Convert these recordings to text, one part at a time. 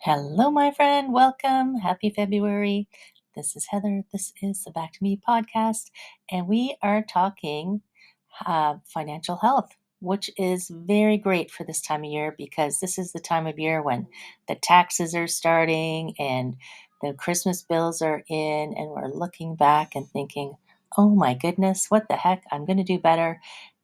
Hello, my friend. Welcome. Happy February. This is Heather. This is the Back to Me podcast, and we are talking financial health, which is very great for this time of year because this is the time of year when the taxes are starting and the Christmas bills are in, and we're looking back and thinking, oh my goodness, what the heck? I'm going to do better.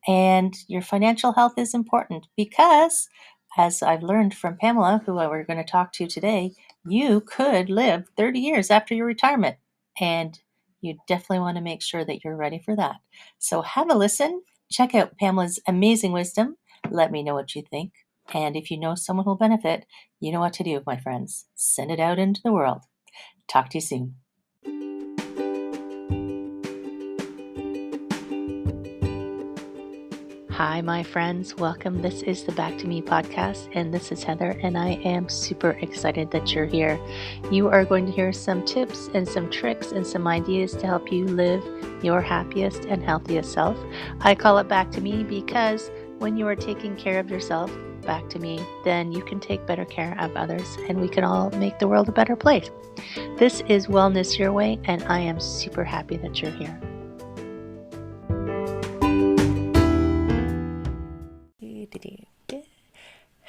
And your financial health is important because as I've learned from Pamela, who we're going to talk to today, you could live 30 years after your retirement. And you definitely want to make sure that you're ready for that. So have a listen. Check out Pamela's amazing wisdom. Let me know what you think. And if you know someone who'll benefit, you know what to do, my friends. Send it out into the world. Talk to you soon. Hi, my friends. Welcome. This is the Back to Me podcast, and this is Heather, and I am super excited that you're here. You are going to hear some tips and some tricks and some ideas to help you live your happiest and healthiest self. I call it Back to Me because when you are taking care of yourself, back to me, then you can take better care of others, and we can all make the world a better place. This is Wellness Your Way, and I am super happy that you're here.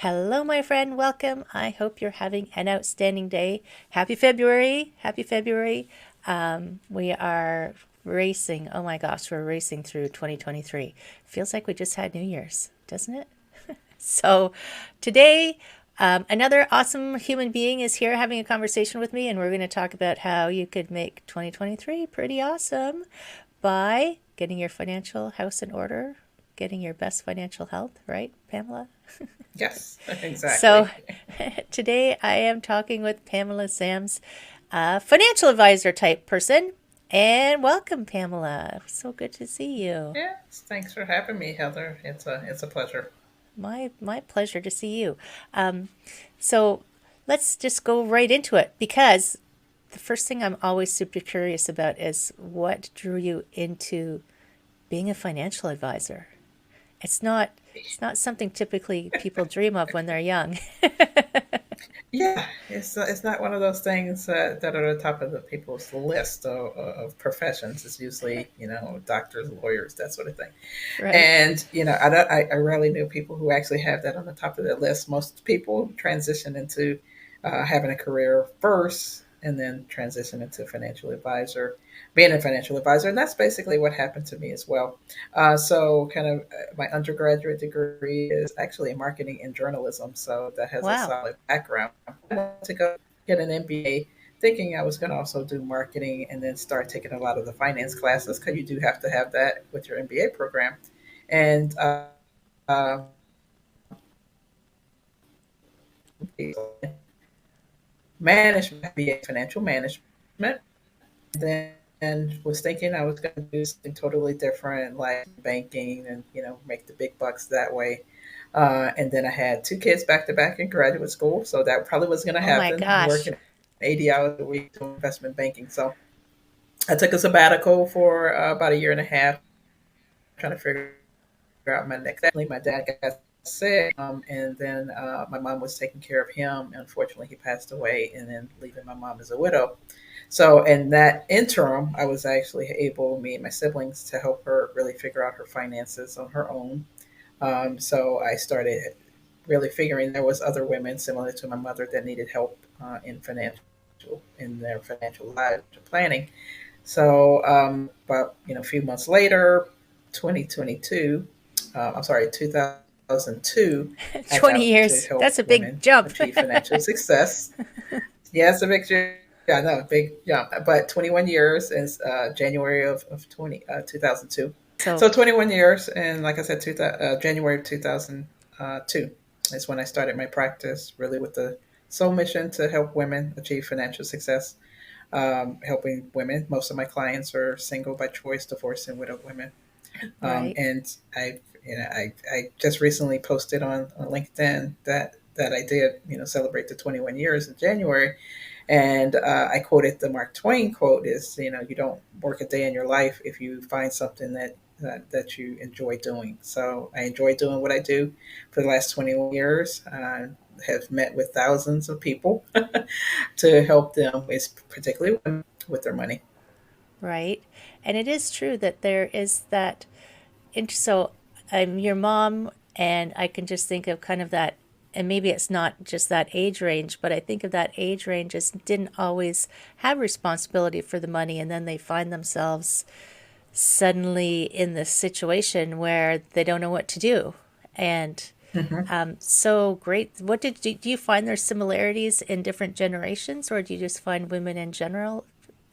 Hello, my friend. Welcome. I hope you're having an outstanding day. Happy February. Happy February. We are racing. Oh my gosh, we're racing through 2023. Feels like we just had New Year's, doesn't it? So today, another awesome human being is here having a conversation with me, and we're going to talk about how you could make 2023 pretty awesome by getting your financial house in order, getting your best financial health, right, Pamela? Yes, exactly. So today I am talking with Pamela Sams, a financial advisor type person. And welcome, Pamela. So good to see you. Yes, thanks for having me, Heather. It's a pleasure. My pleasure to see you. So let's just go right into it because the first thing I'm always super curious about is what drew you into being a financial advisor. It's not something typically people dream of when they're young. Yeah, it's not one of those things that are at the top of the people's list of professions. It's usually doctors, lawyers, that sort of thing. Right. And I rarely knew people who actually have that on the top of their list. Most people transition into having a career first, and then transition into being a financial advisor, and that's basically what happened to me as well. So, kind of, my undergraduate degree is actually in marketing and journalism, so that has a Wow. solid background. I wanted to go get an MBA, thinking I was going to also do marketing and then start taking a lot of the finance classes because you do have to have that with your MBA program. And uh, management, MBA financial management, and was thinking I was going to do something totally different, like banking, and make the big bucks that way. And then I had two kids back to back in graduate school, so that probably was going to Oh my happen. gosh. Working 80 hours a week doing investment banking, so I took a sabbatical for about a year and a half, trying to figure out my next. Definitely, my dad got sick, and then my mom was taking care of him. Unfortunately, he passed away, and then leaving my mom as a widow. So in that interim, I was actually able, me and my siblings, to help her really figure out her finances on her own. So I started really figuring there was other women similar to my mother that needed help in their financial lives planning. So, but a few months later, 2022, I'm sorry, 2002, I 20 got to years. help That's a big women jump. achieve financial success. Yeah, it's a big jump. Yeah, no, big jump. But 21 years is January of 2002. So, So 21 years, and like I said, January of 2002 is when I started my practice, really with the sole mission to help women achieve financial success. Helping women. Most of my clients are single by choice, divorced and widowed women. right. And I just recently posted on LinkedIn that I did, celebrate the 21 years in January. And I quoted the Mark Twain quote is, you don't work a day in your life if you find something that you enjoy doing. So I enjoy doing what I do for the last 21 years. have met with thousands of people to help them, is particularly women, with their money. Right. And it is true that there is that. So I'm your mom, and I can just think of kind of that. And maybe it's not just that age range, but I think of that age range as didn't always have responsibility for the money. And then they find themselves suddenly in this situation where they don't know what to do. And Hmm. so great. What do you find there's similarities in different generations, or do you just find women in general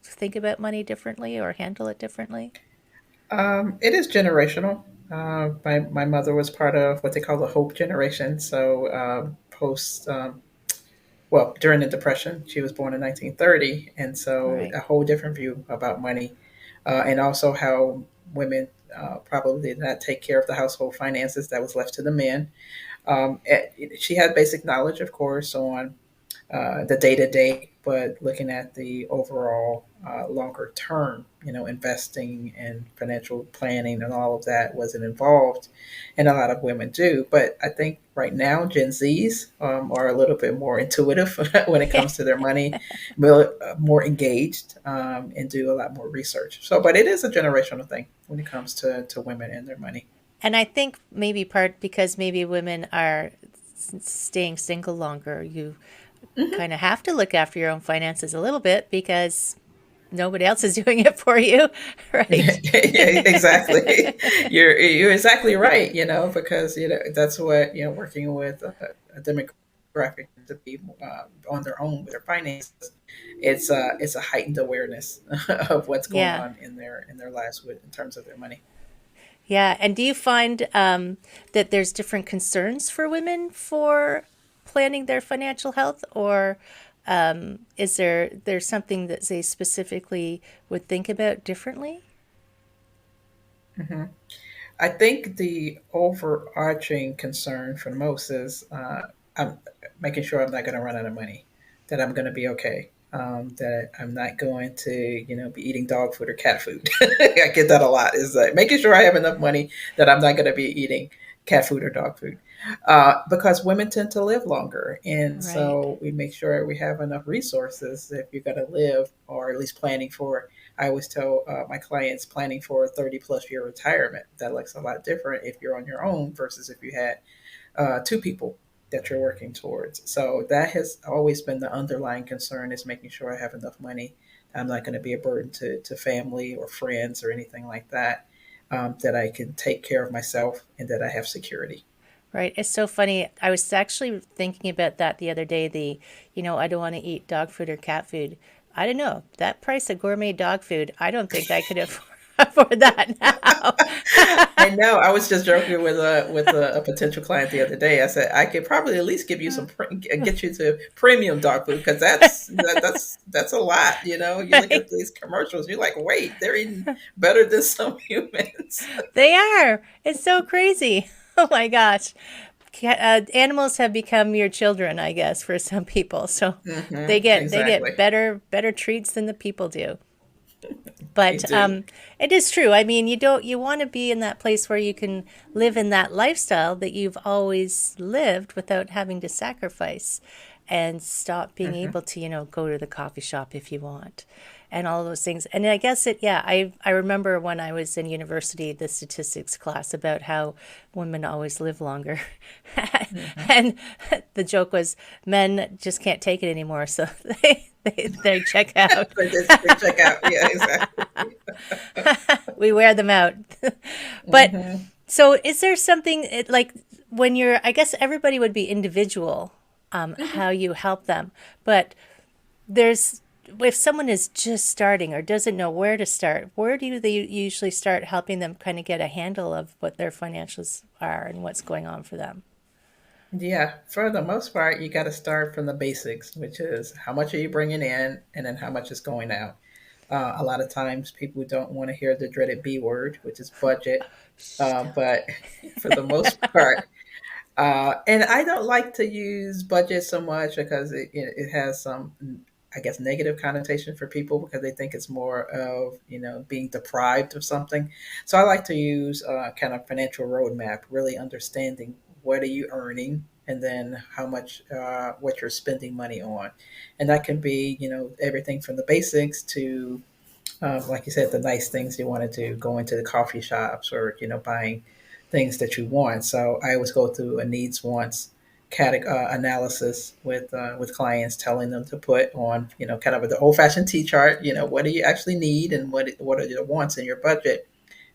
think about money differently or handle it differently? It is generational. My mother was part of what they call the Hope generation. So post, well, during the Depression, she was born in 1930, and so Right. a whole different view about money, and also how women probably did not take care of the household finances that was left to the men. She had basic knowledge, of course, on the day to day, but looking at the overall longer term, investing and financial planning and all of that wasn't involved, and a lot of women do. But I think right now Gen Zs are a little bit more intuitive when it comes to their money, more engaged, and do a lot more research. So, but it is a generational thing when it comes to women and their money. And I think maybe part because maybe women are staying single longer, you Hmm. kind of have to look after your own finances a little bit because nobody else is doing it for you, right? Yeah, exactly. You're exactly right. Because that's what working with a demographic to be on their own with their finances. It's a heightened awareness of what's going Yeah. on in their lives in terms of their money. Yeah. And do you find that there's different concerns for women for planning their financial health, or is there's something that they specifically would think about differently? Hmm. I think the overarching concern for most is I'm making sure I'm not going to run out of money, that I'm going to be okay, that I'm not going to, be eating dog food or cat food. I get that a lot. Is making sure I have enough money that I'm not going to be eating cat food or dog food, because women tend to live longer, and Right. so we make sure we have enough resources if you're going to live, or at least planning for. I always tell my clients planning for a 30 plus year retirement. That looks a lot different if you're on your own versus if you had two people that you're working towards. So that has always been the underlying concern, is making sure I have enough money. I'm not going to be a burden to family or friends or anything like that, that I can take care of myself and that I have security. Right. It's so funny. I was actually thinking about that the other day. I don't want to eat dog food or cat food. I don't know. That price of gourmet dog food, I don't think I could afford that now. I know. I was just joking with a potential client the other day. I said I could probably at least give you get you to premium dog food, because that's a lot. You look Right. at these commercials, you're like, wait, they're eating better than some humans. They are. It's so crazy. Oh my gosh. Animals have become your children, I guess, for some people. So they get Exactly. better treats than the people do. They But do. it is true. I mean, you want to be in that place where you can live in that lifestyle that you've always lived without having to sacrifice, and stop being Hmm. able to go to the coffee shop if you want, and all those things. And I guess yeah, I remember when I was in university, the statistics class about how women always live longer, Hmm. and the joke was men just can't take it anymore, so they check out. They check out. Yeah, exactly. We wear them out. But Hmm. so is there something like when you're, I guess everybody would be individual, how Hmm. you help them. But there's, if someone is just starting or doesn't know where to start, where do they usually start helping them kind of get a handle of what their financials are and what's going on for them? Yeah, for the most part, you got to start from the basics, which is how much are you bringing in, and then how much is going out. A lot of times, people don't want to hear the dreaded B word, which is budget. But for the most part, and I don't like to use budget so much because it has some, I guess, negative connotation for people, because they think it's more of being deprived of something. So I like to use kind of financial roadmap, really understanding what are you earning, and then how much what you're spending money on, and that can be everything from the basics to like you said, the nice things you want to do, going to the coffee shops or buying things that you want. So I always go through a needs wants analysis with clients, telling them to put on kind of the old fashioned T chart. What do you actually need and what are your wants in your budget,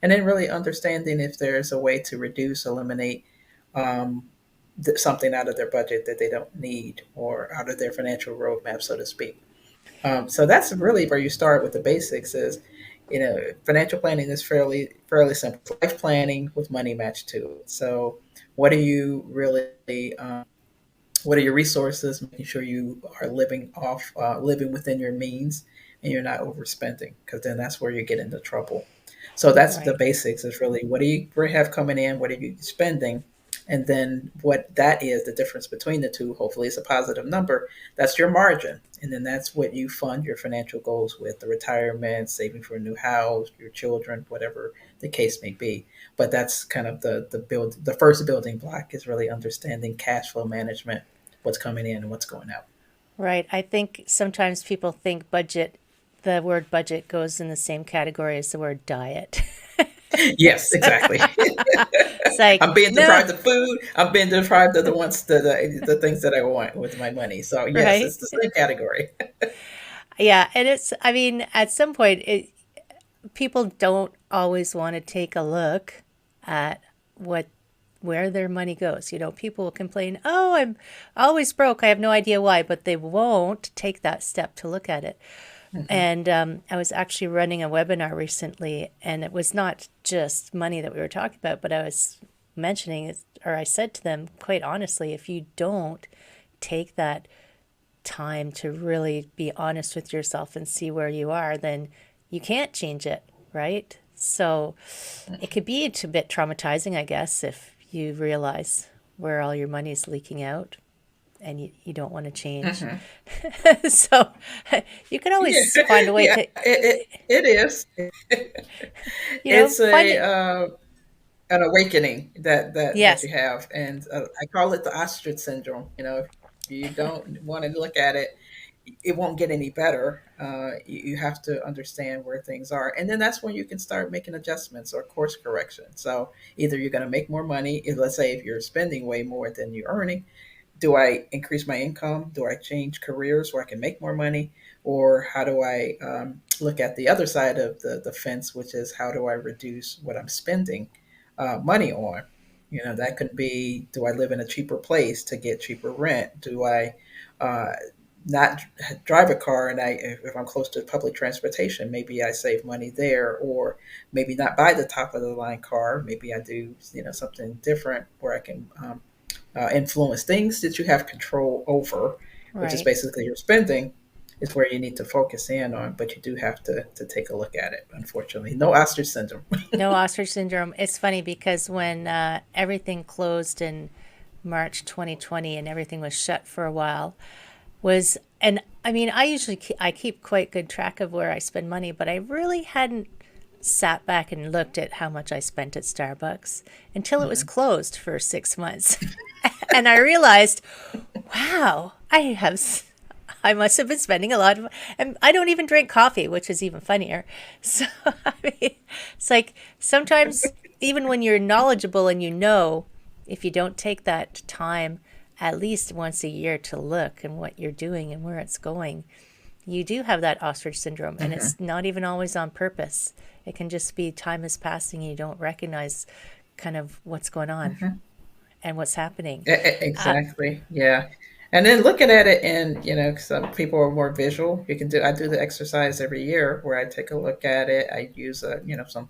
and then really understanding if there's a way to reduce, eliminate um, something out of their budget that they don't need or out of their financial roadmap, so to speak. So that's really where you start with the basics. Is financial planning is fairly simple. Life planning with money matched to it. So what are you really? What are your resources? Making sure you are living within your means, and you're not overspending, because then that's where you get into trouble. So that's the Right. basics. Is really what do you have coming in? What are you spending? And then what that is, the difference between the two, hopefully it's a positive number. That's your margin. And then that's what you fund your financial goals with, the retirement, saving for a new house, your children, whatever the case may be. But that's kind of the first building block is really understanding cash flow management, what's coming in and what's going out. Right. I think sometimes people think budget, the word budget goes in the same category as the word diet. Yes, exactly. It's like, I'm being no, deprived of food. I'm being deprived of the things that I want with my money. So yes, right? it's the same category. Yeah. And it's, I mean, at some point, people don't always want to take a look at what where their money goes. People will complain, "Oh, I'm always broke. I have no idea why," but they won't take that step to look at it. Hmm. And I was actually running a webinar recently, and it was not just money that we were talking about, but I was mentioning it, or I said to them, quite honestly, if you don't take that time to really be honest with yourself and see where you are, then you can't change it, right? So it could be a bit traumatizing, I guess, if you realize where all your money is leaking out and you don't want to change. Hmm. So you can Yeah, always find a way yeah, to, it is. It's find a it. an awakening that Yes, you have, and I call it the ostrich syndrome. If you don't want to look at it, it won't get any better. You have to understand where things are, and then that's when you can start making adjustments or course correction. So either you're going to make more money, let's say if you're spending way more than you're earning, do I increase my income? Do I change careers where I can make more money? Or how do I look at the other side of the fence, which is how do I reduce what I'm spending money on? That could be, do I live in a cheaper place to get cheaper rent? Do I uh, not drive a car, and if I'm close to public transportation, maybe I save money there, or maybe not buy the top of the line car. Maybe I do, something different where I can influence things that you have control over, which is right. basically your spending, is where you need to focus in on. But you do have to take a look at it. Unfortunately, no ostrich syndrome. No ostrich syndrome. It's funny because when everything closed in March 2020 and everything was shut for a while, was and I mean I usually I keep quite good track of where I spend money, but I really hadn't sat back and looked at how much I spent at Starbucks until it was Mhm. closed for 6 months. And I realized, wow, I must have been spending a lot of, and I don't even drink coffee, which is even funnier. So, I mean, it's like sometimes, even when you're knowledgeable and if you don't take that time at least once a year to look and what you're doing and where it's going, you do have that ostrich syndrome. And Mhm. it's not even always on purpose. It can just be time is passing and you don't recognize kind of what's going on Mhm. and what's happening. Uh, Exactly. Yeah. And then looking at it, and some people are more visual. I do the exercise every year where I take a look at it. I use some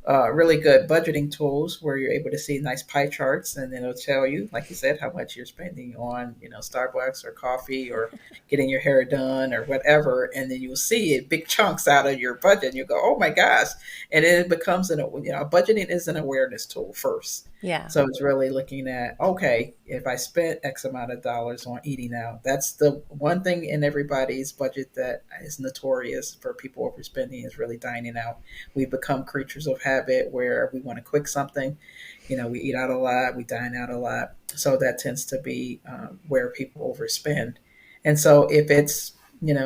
really good budgeting tools where you're able to see nice pie charts, and then it'll tell you, like you said, how much you're spending on, Starbucks or coffee or getting your hair done or whatever. And then you'll see it big chunks out of your budget, and you go, oh my gosh. And then it becomes budgeting is an awareness tool first. yeah, So it's really looking at, okay, if I spent X amount of dollars on eating out, that's the one thing in everybody's budget that is notorious for people overspending, is really dining out. We become creatures of habit where we want to quick something. We eat out a lot, we dine out a lot. So that tends to be where people overspend. And so if it's an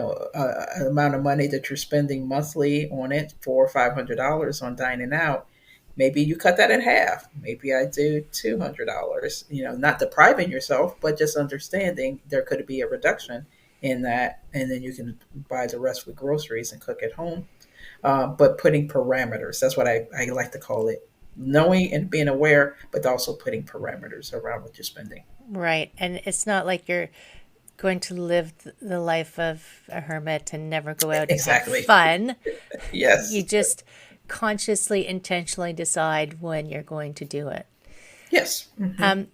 amount of money that you're spending monthly on it, $400 or $500 on dining out, maybe you cut that in half. Maybe I do $200. Not depriving yourself, but just understanding there could be a reduction in that, and then you can buy the rest with groceries and cook at home. But putting parameters, that's what I like to call it. Knowing and being aware, but also putting parameters around what you're spending. Right. And it's not like you're going to live the life of a hermit and never go out and have Exactly. fun. You Yes. just consciously, intentionally decide when you're going to do it. Yes.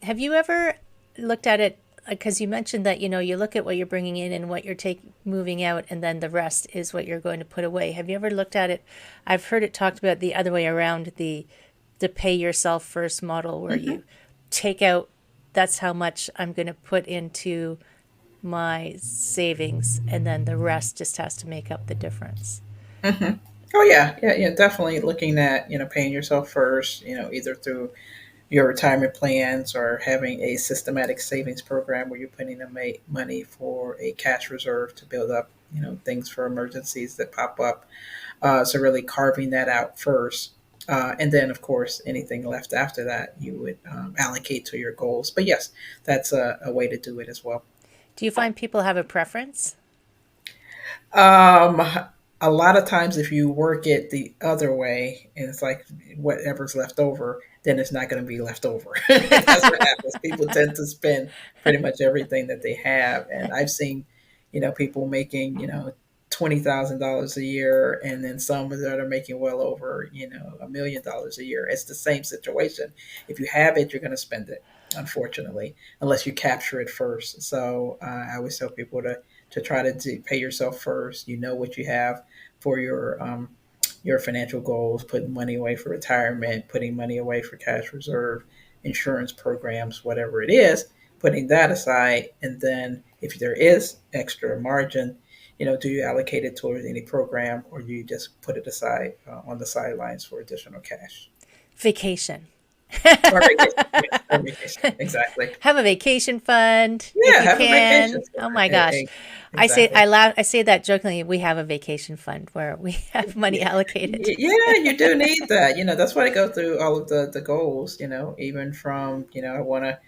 Have you ever looked at it? Because you mentioned that you look at what you're bringing in and what you're moving out, and then the rest is what you're going to put away. Have you ever looked at it? I've heard it talked about the other way around, the pay yourself first model, where hmm you take out, that's how much I'm going to put into my savings, and then the rest just has to make up the difference. hmm Oh yeah, yeah, yeah. Definitely looking at paying yourself first. Either through your retirement plans or having a systematic savings program where you're putting the money for a cash reserve to build up things for emergencies that pop up. So really carving that out first. And then, of course, anything left after that, you would allocate to your goals. But yes, that's a way to do it as well. Do you find people have a preference? Um, a lot of times, if you work it the other way, and it's like whatever's left over, then it's not going to be left over. That's what happens. People tend to spend pretty much everything that they have, and I've seen, people making $20,000 a year, and then some that are making well over $1 million a year. It's the same situation. If you have it, you're going to spend it. Unfortunately, unless you capture it first. So I always tell people to try to pay yourself first. You know what you have for your financial goals, putting money away for retirement, putting money away for cash reserve, insurance programs, whatever it is, putting that aside. And then if there is extra margin, do you allocate it towards any program or do you just put it aside on the sidelines for additional cash? Vacation. Or vacation. Yes, or vacation. Exactly. Have a vacation fund if Yeah, you have a vacation can. for Oh my gosh. it. Exactly. I say that jokingly. We have a vacation fund where we have money Yeah, allocated. yeah, you do need that. That's why I go through all of the goals. Even from I want to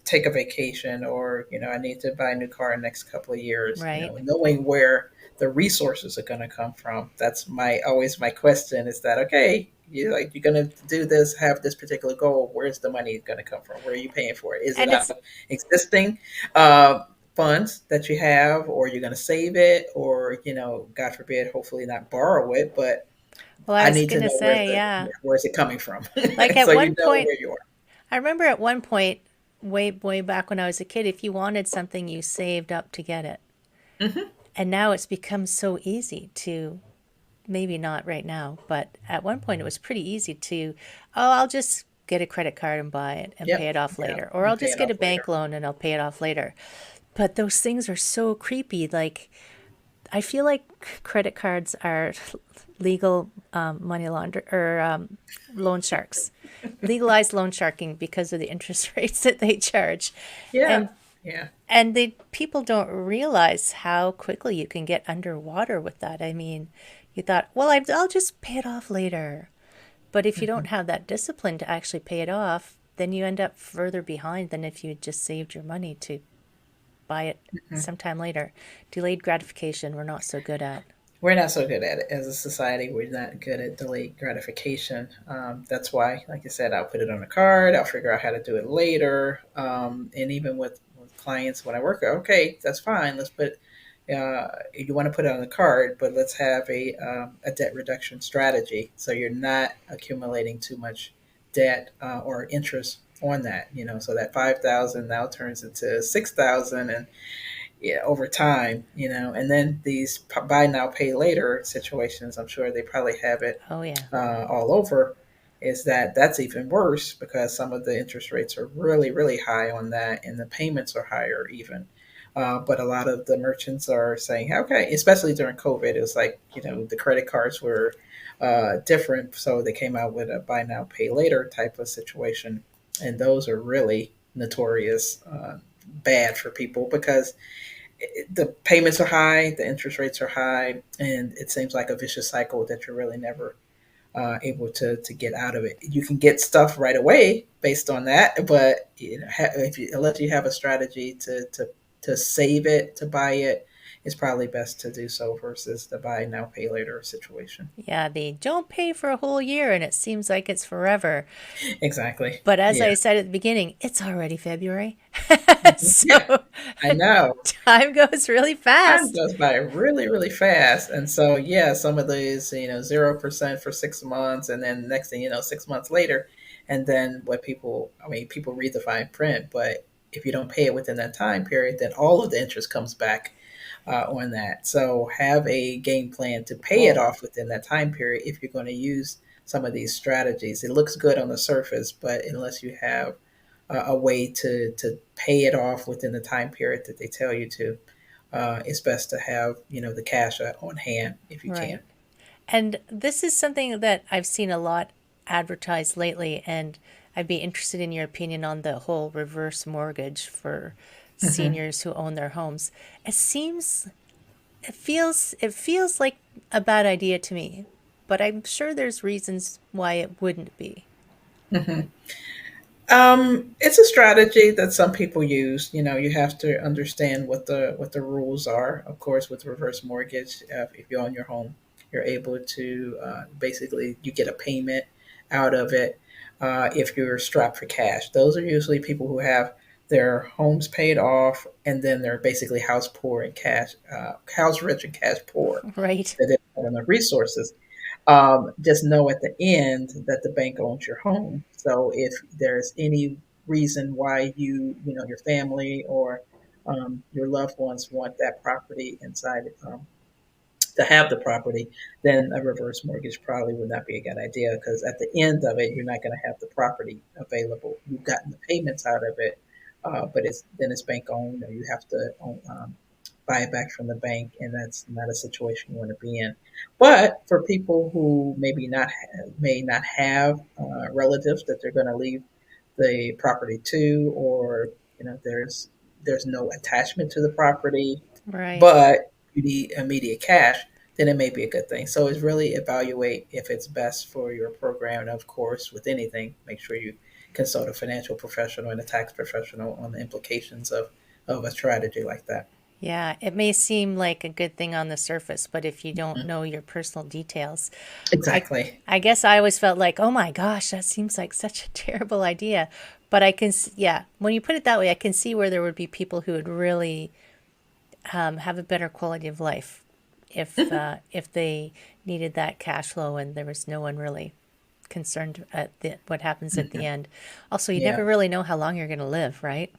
take a vacation, or I need to buy a new car in the next couple of years. Right. Knowing where the resources are going to come from. That's my always my question. Is that okay? You're going to do this, have this particular goal. Where's the money going to come from? Where are you paying for it? Is it And out it's of existing? Uh, Funds that you have, or you're going to save it, or God forbid, hopefully not borrow it, but well, I I was need to gonna know say, yeah. where's it coming from, Like so at you one know point, where you are. I remember at one point, way back when I was a kid, if you wanted something, you saved up to get it. hmm And now it's become so easy to, maybe not right now, but at one point it was pretty easy to, oh, I'll just get a credit card and buy it and pay Yep, it off yeah, later. Or I'll and pay just it get a off bank later. loan and I'll pay it off later. But those things are so creepy. Like, I feel like credit cards are legal money launder or loan sharks, legalized loan sharking because of the interest rates that they charge, Yeah, and yeah, the people don't realize how quickly you can get underwater with that. I mean, you thought, well, I'll just pay it off later, but if you don't hmm have that discipline to actually pay it off, then you end up further behind than if you had just saved your money to buy it hmm sometime later. Delayed gratification, we're not so good at. we're not so good at it as a society. We're not good at delayed gratification. That's why, like I said, I'll put it on a card. I'll figure out how to do it later. And even with clients when I work, okay, that's fine. Let's put you want to put it on the card, but let's have a debt reduction strategy so you're not accumulating too much debt or interest on that. So that 5,000 now turns into 6,000, and yeah, over time. And then these buy now pay later situations, I'm sure they probably have it Oh, yeah. all over. Is that's even worse because some of the interest rates are really really high on that, and the payments are higher even. But a lot of the merchants are saying, okay, especially during COVID, it was like the credit cards were different, so they came out with a buy now pay later type of situation, and those are really notorious bad for people because the payments are high, the interest rates are high, and it seems like a vicious cycle that you're really never able to get out of it. You can get stuff right away based on that, but if you, unless you have a strategy to save it, to buy it, it's probably best to do so versus the buy now, pay later situation. Yeah, they don't pay for a whole year and it seems like it's forever. Exactly. But as Yeah. I said at the beginning, it's already February. Mhm. Yeah. So I know. time goes really Time fast. goes by really, really fast. And so, yeah, some of these, 0% for 6 months, and then next thing you know, 6 months later. And then what people, I mean, people read the fine print, but if you don't pay it within that time period, then all of the interest comes back on that. So have a game plan to pay it Whoa. off within that time period if you're going to use some of these strategies. It looks good on the surface, but unless you have a way to pay it off within the time period that they tell you to, it's best to have the cash on hand if you can. Right. And this is something that I've seen a lot advertised lately, and I'd be interested in your opinion on the whole reverse mortgage for Hmm. seniors who own their homes. It seems it feels like a bad idea to me, but I'm sure there's reasons why it wouldn't be. Hmm. It's a strategy that some people use. You have to understand what the rules are. Of course, with reverse mortgage, if you own your home, you're able to basically you get a payment out of it if you're strapped for cash. Those are usually people who have their homes paid off, and then they're basically house poor and cash, house rich and cash poor. Right. That they don't have enough resources. Just know at the end that the bank owns your home. So if there's any reason why your family or your loved ones want that property inside, to have the property, then a reverse mortgage probably would not be a good idea because at the end of it, you're not going to have the property available. You've gotten the payments out of it, but it's bank owned, or you have to buy it back from the bank, and that's not a situation you want to be in. But for people who may not have relatives that they're going to leave the property to, or there's no attachment to the property, Right. but you need immediate cash, then it may be a good thing. So it's really evaluate if it's best for your program. And of course, with anything, make sure you consult a financial professional and a tax professional on the implications of a strategy like that. Yeah, it may seem like a good thing on the surface, but if you don't Mhm. know your personal details, I Exactly. I guess I always felt like, "Oh my gosh, that seems like such a terrible idea." But yeah, when you put it that way, I can see where there would be people who would really have a better quality of life if they needed that cash flow and there was no one really concerned at what happens at the Hmm. end. Also, you Yeah, never really know how long you're going to live, right?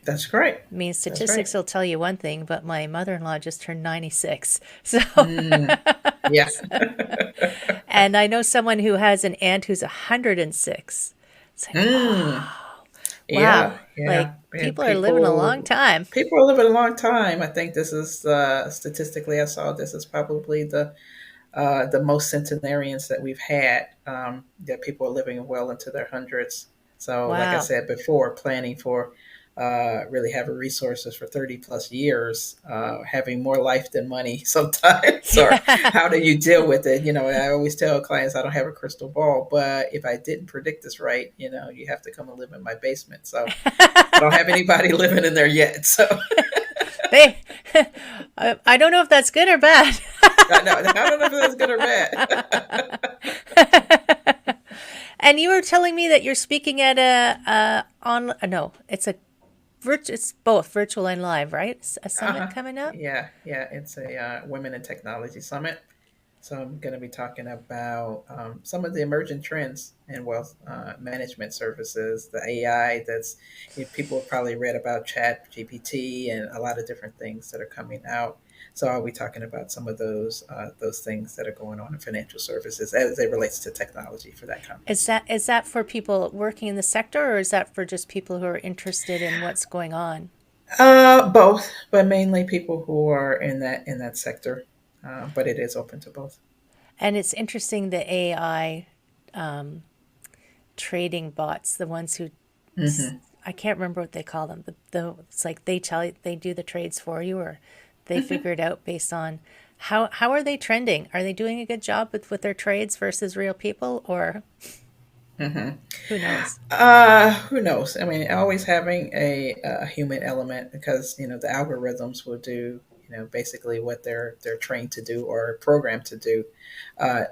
that's great. I mean, That's statistics right. will tell you one thing, but my mother-in-law just turned 96. So, Mm, yeah. and I know someone who has an aunt who's 106. It's like, Mm, wow, yeah, like yeah. And people are living a long time. people are living a long time. I think this is statistically I saw this is probably the most centenarians that we've had, that people are living well into their hundreds. So, like I Wow. said before, planning for really having resources for 30 plus years, having more life than money sometimes, or Yeah. how do you deal with it? I always tell clients I don't have a crystal ball, but if I didn't predict this right, you have to come and live in my basement. So, I don't have anybody living in there yet. So, They, I don't know if that's good or bad. I don't know if that's good or bad. And you were telling me that you're speaking at no, it's both virtual and live, right? A summit Uh-huh. coming up. Yeah, yeah. It's a Women in Technology Summit. So I'm going to be talking about some of the emerging trends in wealth management services, the AI people have probably read about Chat GPT and a lot of different things that are coming out. So I'll be talking about some of those things that are going on in financial services as it relates to technology for that conference. Is that for people working in the sector, or is that for just people who are interested in what's going on? Both, but mainly people who are in that sector. But it is open to both. And it's interesting the AI trading bots, the ones who Hmm. I can't remember what they call them. It's like they tell you, they do the trades for you, or they figure it out based on how are they trending? Are they doing a good job with their trades versus real people, or who knows? Who knows? I mean, always having a human element because the algorithms will do basically what they're trained to do or programmed to do.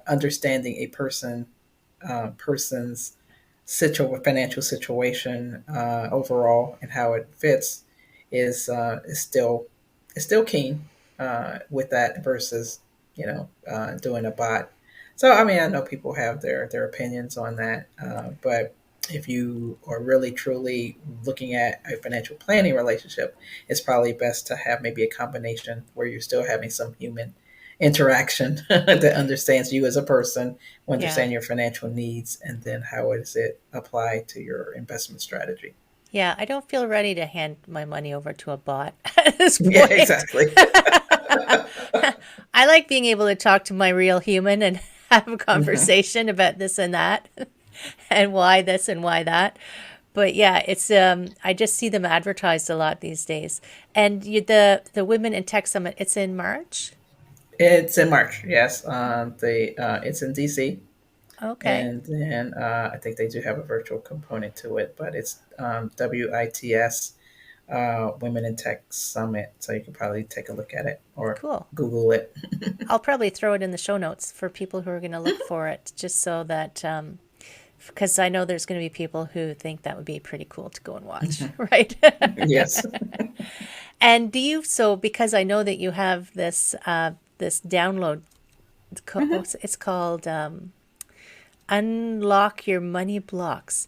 Understanding a person's financial situation overall and how it fits is still keen with that versus doing a bot. So I mean I know people have their opinions on that, but if you are really truly looking at a financial planning relationship, it's probably best to have maybe a combination where you're still having some human interaction that understands you as a person, Yeah. understand your financial needs, and then how does it apply to your investment strategy. Yeah, I don't feel ready to hand my money over to a bot at this Yeah, point. exactly. I like being able to talk to my real human and have a Hmm. conversation about this and that and why this and why that. But yeah, it's I just see them advertised a lot these days. And the Women in Tech Summit, it's in March. It's in March, yes. It's in DC, Okay, and then I think they do have a virtual component to it, but it's WITS, Women in Tech Summit. So you can probably take a look at it or cool. Google it. I'll probably throw it in the show notes for people who are going to look for it, just so that because I know there's going to be people who think that would be pretty cool to go and watch, right? Yes. And so because I know that you have this download, Hmm. it's called Unlock Your Money Blocks.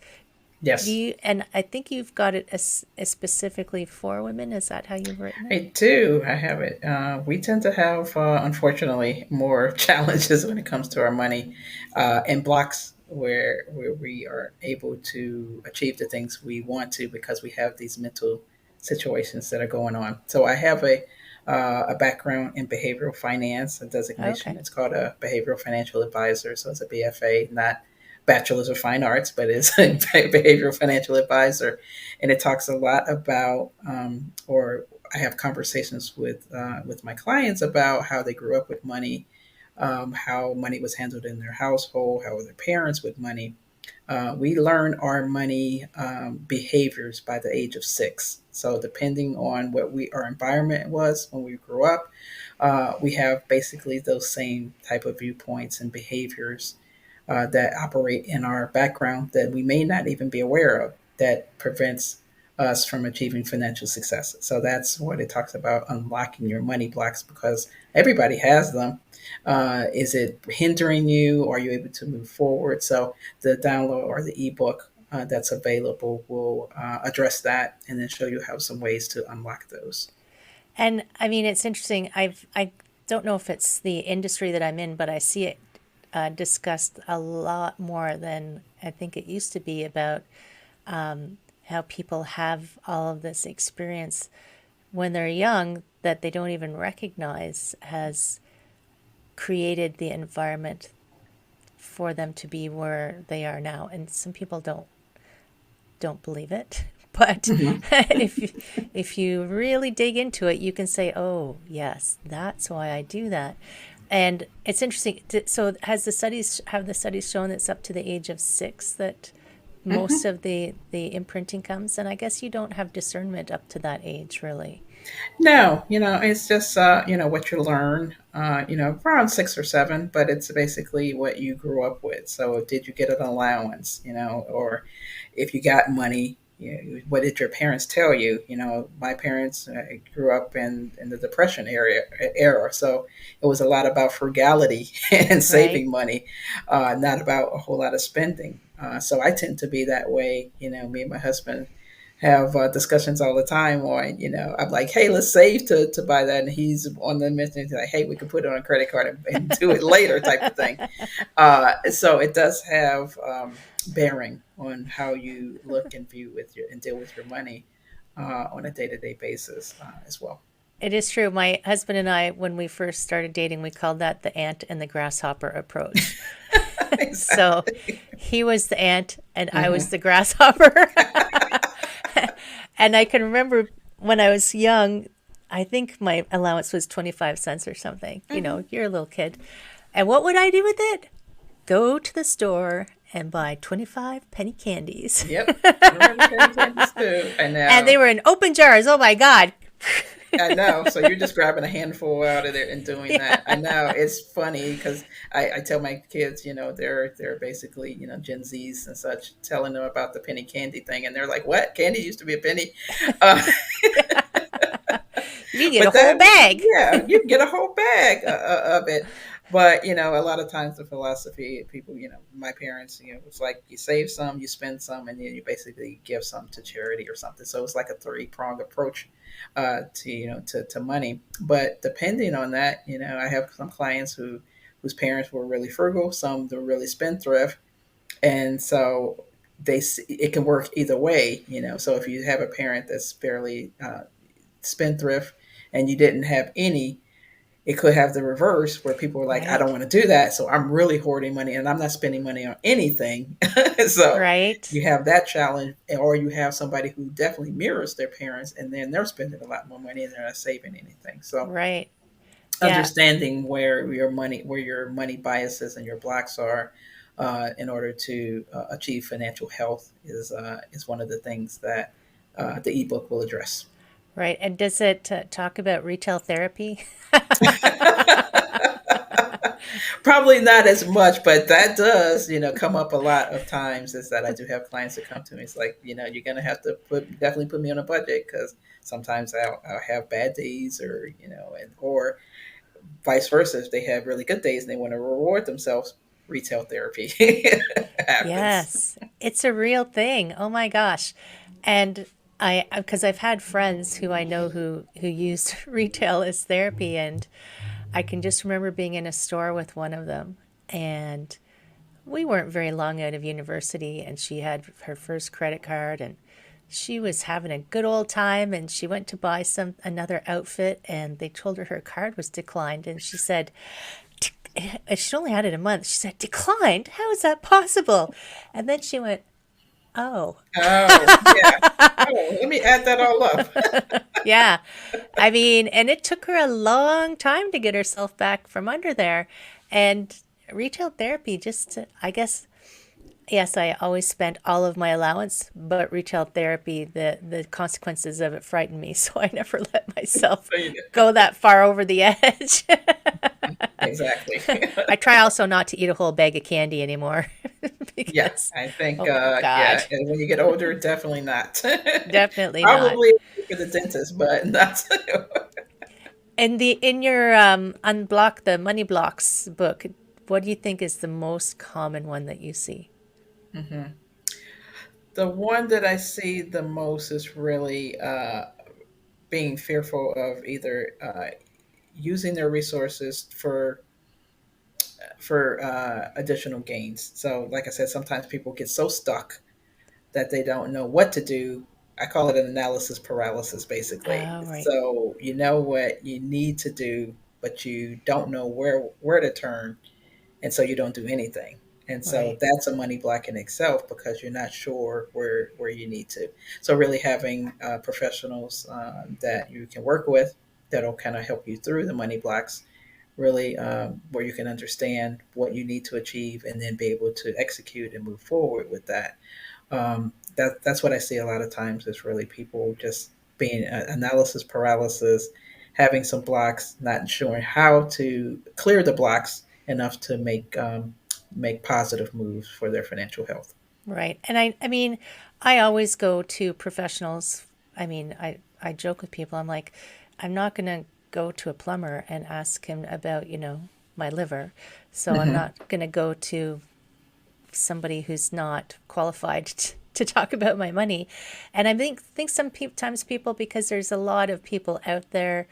Do Yes. you? And I think you've got it as specifically for women. Is that how you've written it? I do. I have it. We tend to have, unfortunately, more challenges when it comes to our money, and blocks where we are able to achieve the things we want to because we have these mental situations that are going on. So I have a background in behavioral finance, a designation. Okay, It's called a behavioral financial advisor. So it's a BFA, not Bachelor's of Fine Arts, but it's a behavioral financial advisor, and it talks a lot about, or I have conversations with my clients about how they grew up with money, how money was handled in their household, how were their parents with money. We learn our money behaviors by the age of 6. So depending on what our environment was when we grew up, we have basically those same type of viewpoints and behaviors that operate in our background that we may not even be aware of that prevents us from achieving financial success. So that's what it talks about, unlocking your money blocks, because everybody has them. Is it hindering you? Or are you able to move forward? So the download or the ebook that's available will address that and then show you how some ways to unlock those. and I mean it's interesting. I don't know if it's the industry that I'm in, but I see it discussed a lot more than I think it used to be about how people have all of this experience when they're young that they don't even recognize has created the environment for them to be where they are now. And some people don't believe it. But Mhm. if you really dig into it, you can say, "Oh, yes, that's why I do that." And it's interesting. So, have the studies shown it's up to the age of 6 that most Mhm. of the imprinting comes? And I guess you don't have discernment up to that age, really, No, it's just what you learn, around 6 or 7, but it's basically what you grew up with. So, did you get an allowance, or if you got money, what did your parents tell you? My parents grew up in the Depression era, so it was a lot about frugality and right? saving money, not about a whole lot of spending. So, I tend to be that way. Me and my husband have discussions all the time on, I'm like, hey, let's save to buy that. And he's on the mission. He's like, hey, we can put it on a credit card and do it later type of thing. So it does have bearing on how you look and view and deal with your money on a day-to-day basis as well. It is true. My husband and I, when we first started dating, we called that the ant and the grasshopper approach. So Exactly. he was the ant and I was Hmm. the grasshopper. And I can remember when I was young, I think my allowance was 25 cents or something. You know, Hmm. you're a little kid. And what would I do with it? Go to the store and buy 25 penny candies. Yep. I remember penny candies too. I And they know. were in open jars. Oh my God. I know. So you're just grabbing a handful out of there and doing that. I Yeah. know. It's funny because I tell my kids, they're basically, Gen Zs and such, telling them about the penny candy thing, and they're like, "What? Candy used to be a penny?" Uh, You can get a but whole that, bag. yeah, you can get a whole bag of it. But a lot of times the philosophy, people, my parents, it's like you save some, you spend some, and then you basically give some to charity or something. So it's like a three-pronged approach to money. But depending on that, I have some clients whose parents were really frugal, some were really spendthrift, and so it can work either way. So if you have a parent that's fairly spendthrift and you didn't have any, it could have the reverse where people are like, I Right. don't want to do that. So I'm really hoarding money and I'm not spending money on anything. So Right. you have that challenge, or you have somebody who definitely mirrors their parents and then they're spending a lot more money and they're not saving anything. So Right. Yeah. understanding where your money biases and your blocks are, in order to achieve financial health is one of the things that the ebook will address. Right. And does it talk about retail therapy? Probably not as much, but that does, come up a lot of times. Is that I do have clients that come to me. It's like, you're gonna have to definitely put me on a budget because sometimes I'll have bad days, or or vice versa. If they have really good days and they want to reward themselves, retail therapy happens. Yes. It's a real thing. Oh my gosh. And because I've had friends who I know who used retail as therapy, and I can just remember being in a store with one of them, and we weren't very long out of university, and she had her first credit card, and she was having a good old time, and she went to buy some another outfit, and they told her her card was declined, and she said, she only had it a month. She said, declined? How is that possible? And then she went, oh. Oh yeah. Oh, let me add that all up. Yeah. I mean, and it took her a long time to get herself back from under there. And retail therapy, I guess, yes, I always spent all of my allowance, but retail therapy, the consequences of it frightened me. So I never let myself So you know, go that far over the edge. exactly. I try also not to eat a whole bag of candy anymore Yeah, because, I think, oh my yeah, God, and when you get older, definitely not. definitely not. Probably for the dentist, but not. In your Unblock the Money Blocks book, what do you think is the most common one that you see? Mhm. The one that I see the most is really being fearful of either using their resources for additional gains. So, like I said, sometimes people get so stuck that they don't know what to do. I call it an analysis paralysis, basically. Oh, right, So you know what you need to do, but you don't know where to turn, and so you don't do anything. And so right, that's a money block in itself because you're not sure where you need to. So really having professionals that you can work with that'll kind of help you through the money blocks, really, where you can understand what you need to achieve and then be able to execute and move forward with that. That's what I see a lot of times is really people just being analysis paralysis, having some blocks, not ensuring how to clear the blocks enough to make positive moves for their financial health. right. And I mean, I always go to professionals. I mean, I joke with people. I'm like, I'm not going to go to a plumber and ask him about, my liver. So I'm Hmm. not going to go to somebody who's not qualified to talk about my money. And I think sometimes people, because there's a lot of people out there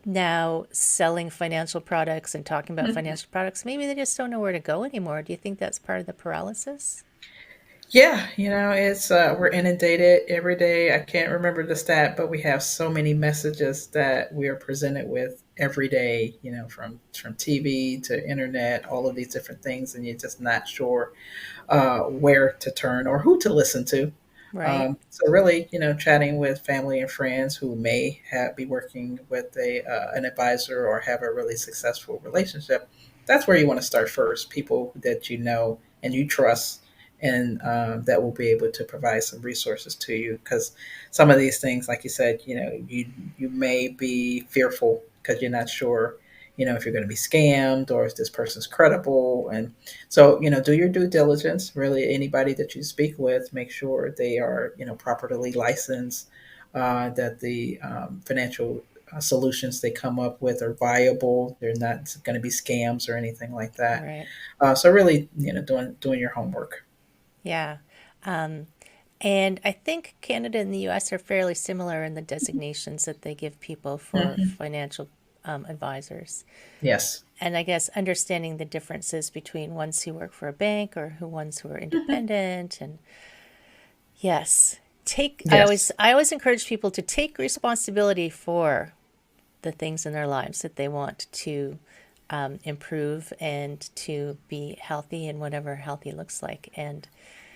now selling financial products and talking about financial products, maybe they just don't know where to go anymore. Do you think that's part of the paralysis? Yeah, it's we're inundated every day. I can't remember the stat, but we have so many messages that we are presented with every day. From TV to internet, all of these different things, and you're just not sure where to turn or who to listen to. Right. So really, chatting with family and friends who may be working with a an advisor or have a really successful relationship. That's where you want to start first. People that you know and you trust, and that will be able to provide some resources to you. Because some of these things, like you said, you may be fearful because you're not sure, if you're going to be scammed or if this person's credible. And so, do your due diligence. Really, anybody that you speak with, make sure they are, properly licensed, that the financial solutions they come up with are viable. They're not going to be scams or anything like that. Right. So really, doing your homework. Yeah. Um, and I think Canada and the US are fairly similar in the designations that they give people for Hmm. financial advisors. Yes. And I guess understanding the differences between ones who work for a bank or ones who are Hmm. independent. And yes, take, Yes. I always encourage people to take responsibility for the things in their lives that they want to improve and to be healthy in whatever healthy looks like. And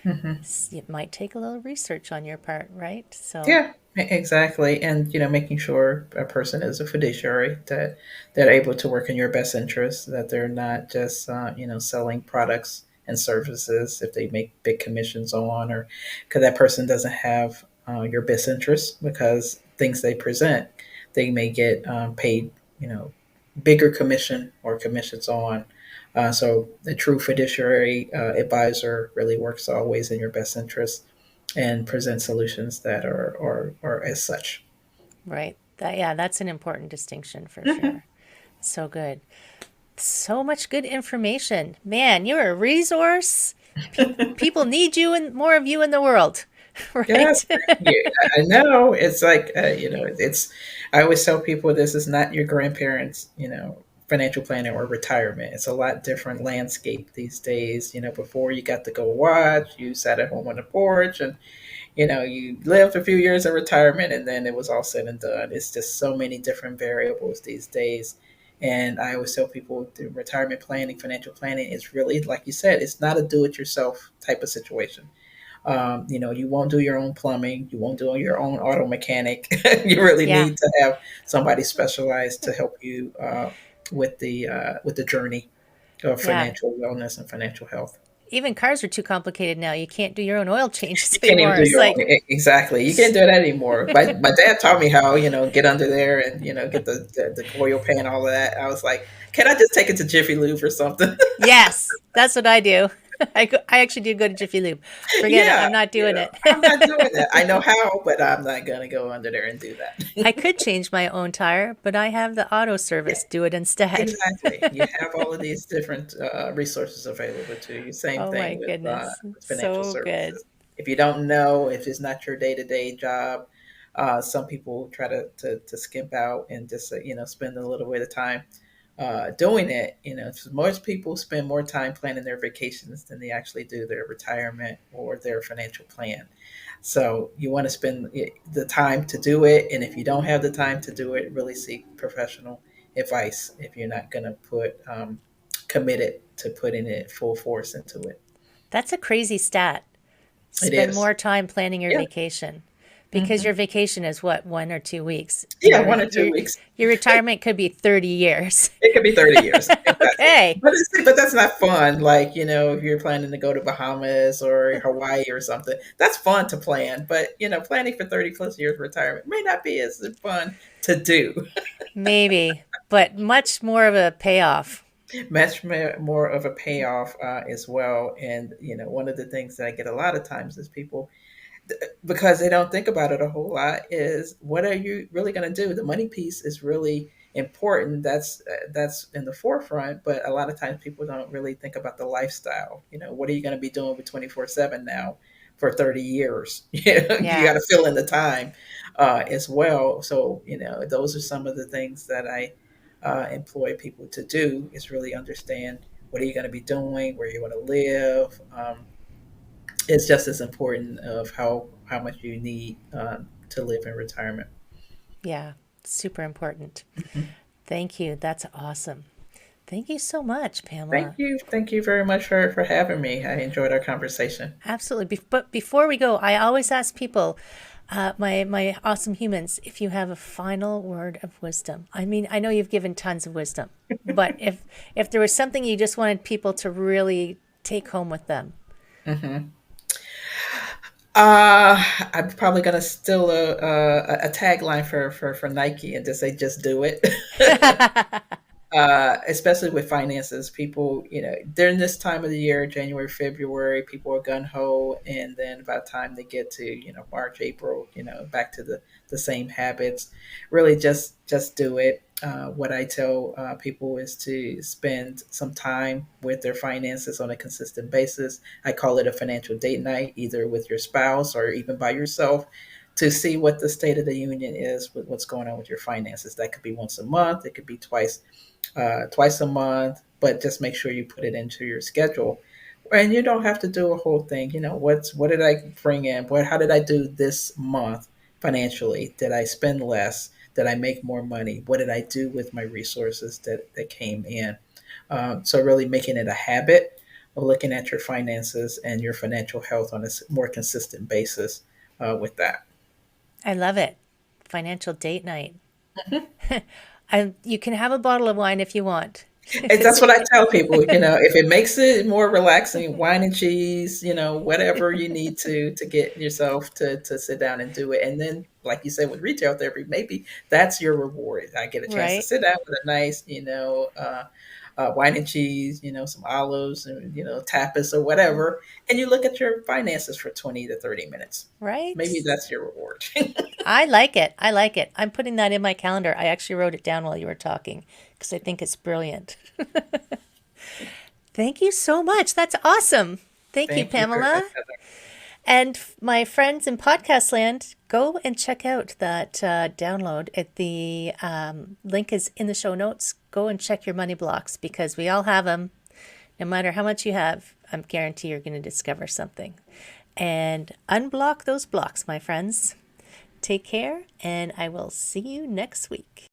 Hmm. it might take a little research on your part, right? So, Yeah, exactly. And making sure a person is a fiduciary, that they're able to work in your best interest, that they're not just selling products and services if they make big commissions on, or because that person doesn't have your best interest, because things they present, they may get paid, bigger commission or commissions on. So the true fiduciary advisor really works always in your best interest and present solutions that are as such. right. Yeah, that's an important distinction for Hmm. sure. So good. So much good information. Man, you're a resource. People need you and more of you in the world, Yes, right? yeah, I know. It's like it's. I always tell people this is not your grandparents, financial planning or retirement. It's a lot different landscape these days. Before you got to go watch, you sat at home on the porch, and you lived a few years in retirement, and then it was all said and done. It's just so many different variables these days. And I always tell people the retirement planning, financial planning is really, like you said, it's not a do it yourself type of situation. You won't do your own plumbing, you won't do your own auto mechanic. You really Yeah. need to have somebody specialized to help you with the journey of Yeah. financial wellness and financial health. Even cars are too complicated now. You can't do your own oil changes You can't even anymore. do It's your own. like, Exactly. You can't do that anymore. My dad taught me how, get under there and, get the oil pan, all of that. I was like, can I just take it to Jiffy Lube or something? yes, that's what I do. I actually do go to Jiffy Lube. Forget it. Yeah. I'm not doing I'm not doing it. that. I know how, but I'm not going to go under there and do that. I could change my own tire, but I have the auto service do it instead. Exactly. You have all of these different resources available to you. Same Oh my thing goodness. with financial So good. services. If you don't know, if it's not your day to day job, some people try to skimp out and just spend a little bit of time doing it. Most people spend more time planning their vacations than they actually do their retirement or their financial plan. So you want to spend the time to do it, and if you don't have the time to do it, really seek professional advice if you're not going to put committed to putting it full force into it. That's a crazy stat. It Spend is. more time planning your Yeah. vacation because Hmm. your vacation is what, 1 or 2 weeks, and Yeah, 1 or 2 weeks. your retirement could be 30 years. It could be 30 years. Exactly. Okay. But that's not fun. Like, if you're planning to go to Bahamas or Hawaii or something, that's fun to plan. But, planning for 30 plus years retirement may not be as fun to do. Maybe, but much more of a payoff. Much more of a payoff as well. And, one of the things that I get a lot of times is people, because they don't think about it a whole lot, is what are you really going to do? The money piece is really important. That's in the forefront, but a lot of times people don't really think about the lifestyle. What are you going to be doing with 24/7 now for 30 years? You got Yeah. to fill in the time as well. So those are some of the things that I employ people to do, is really understand what are you going to be doing, where you want to live. It's just as important of how much you need to live in retirement. Yeah. Super important. Mhm. Thank you. That's awesome. Thank you so much, Thank Pamela. you. Thank you very much for having me. I enjoyed our conversation. Absolutely. But before we go, I always ask people, my awesome humans, if you have a final word of wisdom. I mean, I know you've given tons of wisdom, but if there was something you just wanted people to really take home with them. Hmm. I'm probably gonna steal a tagline for Nike and just say, "Just do it." Especially with finances, people, during this time of the year, January, February, people are gun ho, and then by the time they get to March, April, back to the same habits. Really, just do it. What I tell people is to spend some time with their finances on a consistent basis. I call it a financial date night, either with your spouse or even by yourself, to see what the state of the union is with what's going on with your finances. That could be once a month, it could be twice a month, but just make sure you put it into your schedule. And you don't have to do a whole thing. What did I bring in? How did I do this month financially? Did I spend less? Did I make more money? What did I do with my resources that came in? So really making it a habit of looking at your finances and your financial health on a more consistent basis with that. I love it. Financial date night. And you can have a bottle of wine if you want. If And it's that's what I tell people, if it makes it more relaxing, wine and cheese, whatever you need to get yourself to sit down and do it. And then, like you said, with retail therapy, maybe that's your reward. I get a chance to right, sit down with a nice, wine and cheese, some olives and, tapas or whatever. And you look at your finances for 20 to 30 minutes. Maybe right. that's your reward. I like it. I like it. I'm putting that in my calendar. I actually wrote it down while you were talking because I think it's brilliant. Thank you so much. That's awesome. Thank you, Thank you very much, Pamela. Heather. And my friends in podcast land, go and check out that download. The link is in the show notes. Go and check your money blocks because we all have them. No matter how much you have, I'm guarantee you're going to discover something. And unblock those blocks, my friends. Take care, and I will see you next week.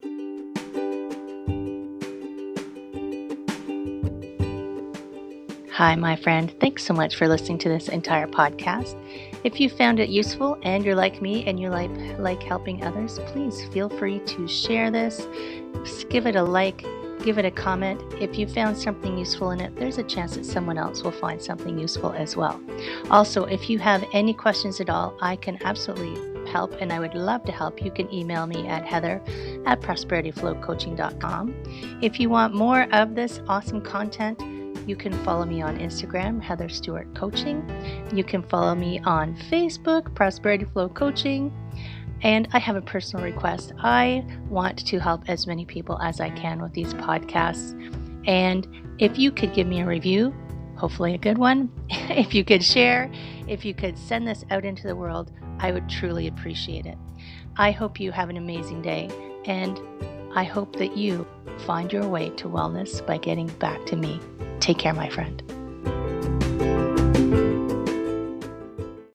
Hi, my friend. Thanks so much for listening to this entire podcast. If you found it useful and you're like me and you like helping others, please feel free to share this. Give it a like, give it a comment. If you found something useful in it, there's a chance that someone else will find something useful as well. Also, if you have any questions at all, I can absolutely help and I would love to help. You can email me at heather@prosperityflowcoaching.com. If you want more of this awesome content, you can follow me on Instagram, Heather Stewart Coaching. You can follow me on Facebook, Prosperity Flow Coaching. And I have a personal request. I want to help as many people as I can with these podcasts. And if you could give me a review, hopefully a good one, if you could share, if you could send this out into the world, I would truly appreciate it. I hope you have an amazing day, and I hope that you find your way to wellness by getting back to me. Take care, my friend.